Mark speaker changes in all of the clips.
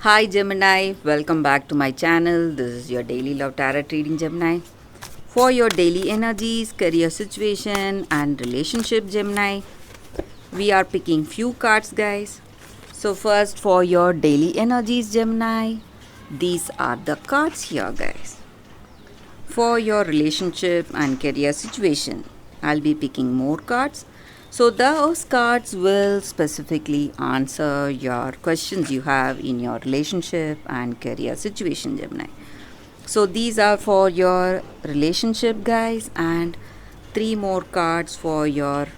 Speaker 1: Hi Gemini, welcome back to my channel. This is your daily love tarot reading Gemini. For your daily energies, career situation and relationship Gemini, we are picking few cards guys. So first for your daily energies Gemini, these are the cards here guys. For your relationship and career situation, I'll be picking more cards. So those cards will specifically answer your questions you have in your relationship and career situation, Gemini. So these are for your relationship, guys, and three more cards for your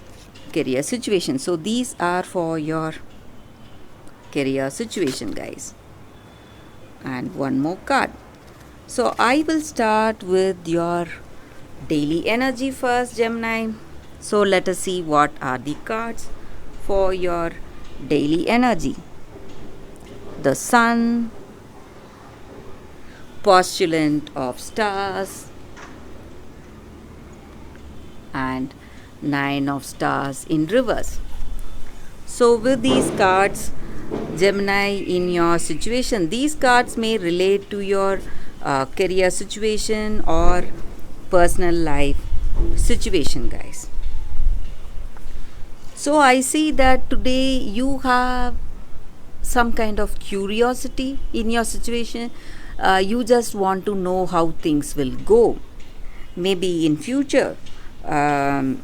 Speaker 1: career situation. So these are for your career situation, guys, and one more card. So I will start with your daily energy first, Gemini. So let us see what are the cards for your daily energy. The Sun, Postulant of Stars, and Nine of Stars in reverse. So with these cards, Gemini, in your situation, these cards may relate to your career situation or personal life situation, guys. So I see that today you have some kind of curiosity in your situation. You just want to know how things will go, maybe in future, and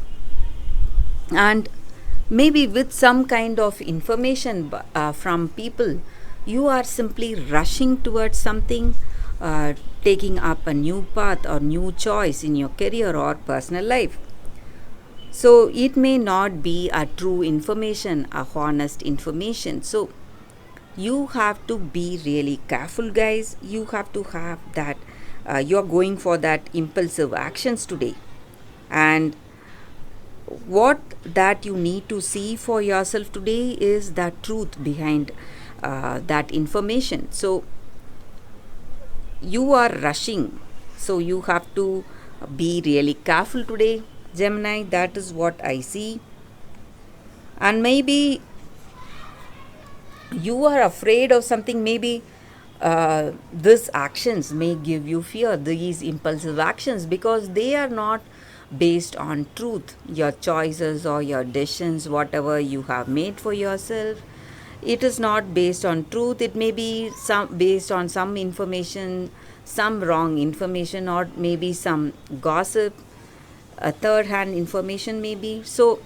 Speaker 1: maybe with some kind of information from people. You are simply rushing towards something, taking up a new path or new choice in your career or personal life. So it may not be a true information, a honest information. So you have to be really careful, guys. You have to have that. You're going for that impulsive actions today. And what that you need to see for yourself today is the truth behind that information. So you are rushing. So you have to be really careful today, Gemini. That is what I see. And maybe you are afraid of something. Maybe these actions may give you fear, these impulsive actions, because they are not based on truth. Your choices or your decisions, whatever you have made for yourself, it is not based on truth. It may be some based on some information, some wrong information, or maybe some gossip, a third hand information maybe. So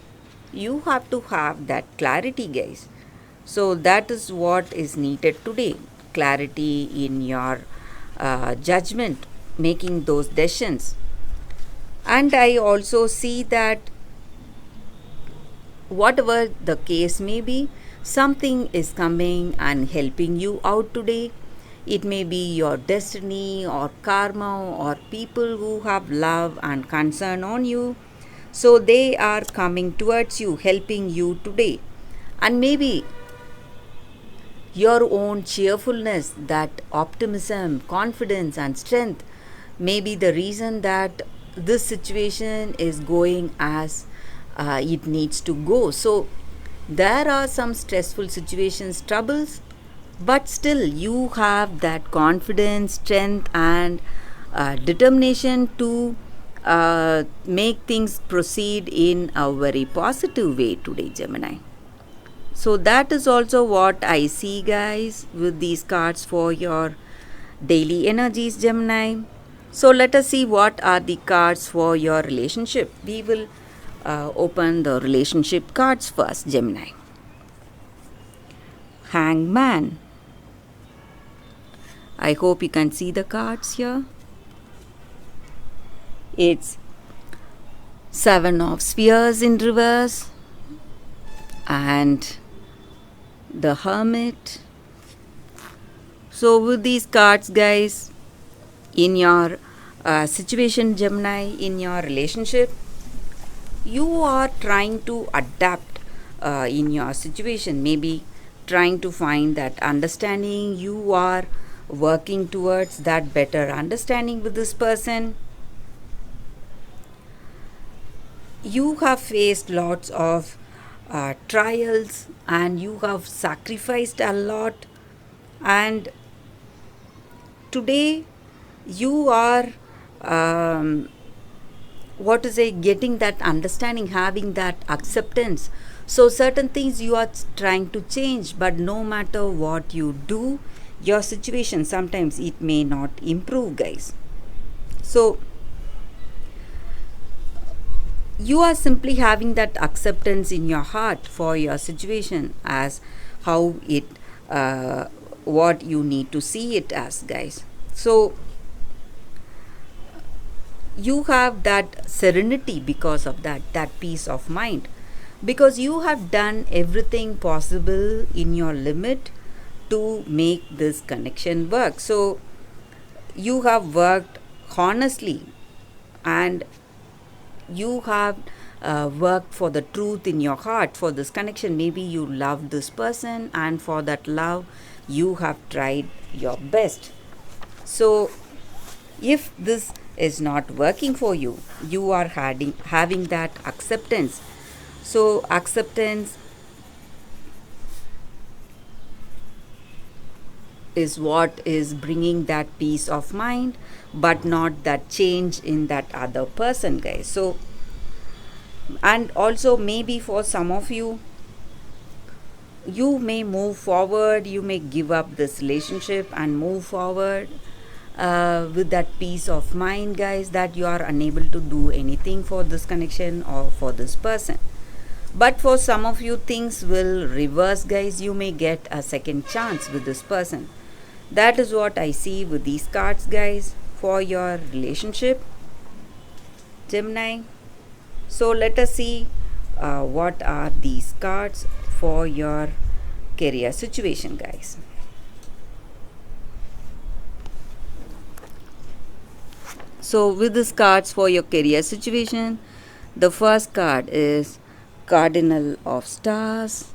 Speaker 1: you have to have that clarity, guys. So that is what is needed today, clarity in your judgment, making those decisions. And I also see that whatever the case may be, something is coming and helping you out today. It may be your destiny or karma or people who have love and concern on you. So they are coming towards you, helping you today. And maybe your own cheerfulness, that optimism, confidence, and strength may be the reason that this situation is going as it needs to go. So, there are some stressful situations, troubles, but still you have that confidence, strength, and determination to make things proceed in a very positive way today, Gemini. So that is also what I see, guys, with these cards for your daily energies, Gemini. So let us see what are the cards for your relationship. We will open the relationship cards first, Gemini. Hangman. I hope you can see the cards here. It's Seven of Spheres in reverse and the Hermit. So with these cards, guys, in your situation, Gemini, in your relationship, you are trying to adapt in your situation, maybe trying to find that understanding. You are working towards that better understanding with this person. You have faced lots of trials and you have sacrificed a lot, And today you are what to say, getting that understanding, having that acceptance. So certain things you are trying to change, but no matter what you do, your situation sometimes it may not improve, guys. So you are simply having that acceptance in your heart for your situation as how it what you need to see it as, guys. So you have that serenity because of that peace of mind, because you have done everything possible in your limit to make this connection work. So you have worked honestly, and you have worked for the truth in your heart for this connection. Maybe you love this person, and for that love you have tried your best. So if this is not working for you, you are having that acceptance. So acceptance is what is bringing that peace of mind, but not that change in that other person, guys. So, and also maybe for some of you, you may move forward, you may give up this relationship and move forward with that peace of mind, guys, that you are unable to do anything for this connection or for this person. But for some of you, things will reverse, guys. You may get a second chance with this person. That is what I see with these cards, guys, for your relationship, Gemini. So let us see what are these cards for your career situation, guys. So with these cards for your career situation, the first card is Cardinal of Stars.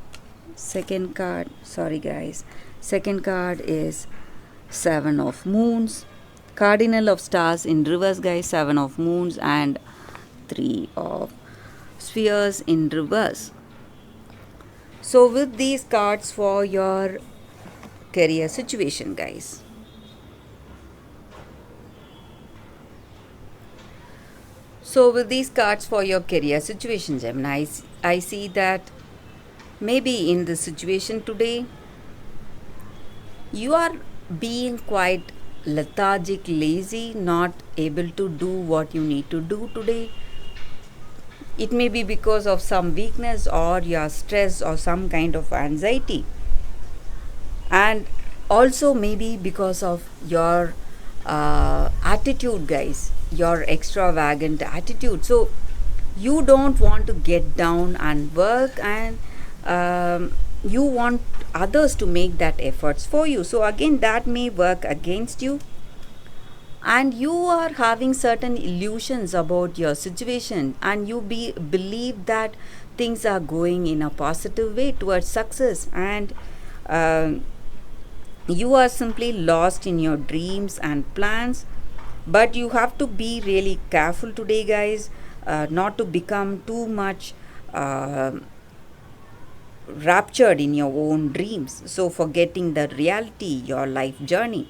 Speaker 1: Second card, sorry guys, second card is Seven of Moons. Cardinal of Stars in reverse, guys, Seven of Moons, and Three of Spheres in reverse. So with these cards for your career situation, guys. So with these cards for your career situation, Gemini, I see that maybe in this situation today, you are being quite lethargic, lazy, not able to do what you need to do today. It may be because of some weakness or your stress or some kind of anxiety, and also maybe because of your attitude, guys, your extravagant attitude. So you don't want to get down and work, and you want others to make that efforts for you. So again, that may work against you, and you are having certain illusions about your situation, and you believe that things are going in a positive way towards success, and um you are simply lost in your dreams and plans. But you have to be really careful today, guys, not to become too much uh, raptured in your own dreams, so forgetting the reality, your life journey.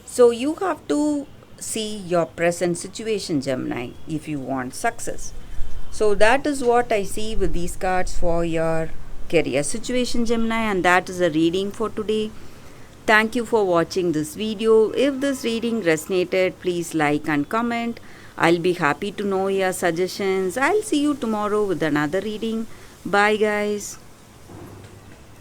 Speaker 1: So you have to see your present situation, Gemini, if you want success. So that is what I see with these cards for your career situation, Gemini, and that is a reading for today. Thank you for watching this video. If this reading resonated, please like and comment. I'll be happy to know your suggestions. I'll see you tomorrow with another reading. Bye, guys.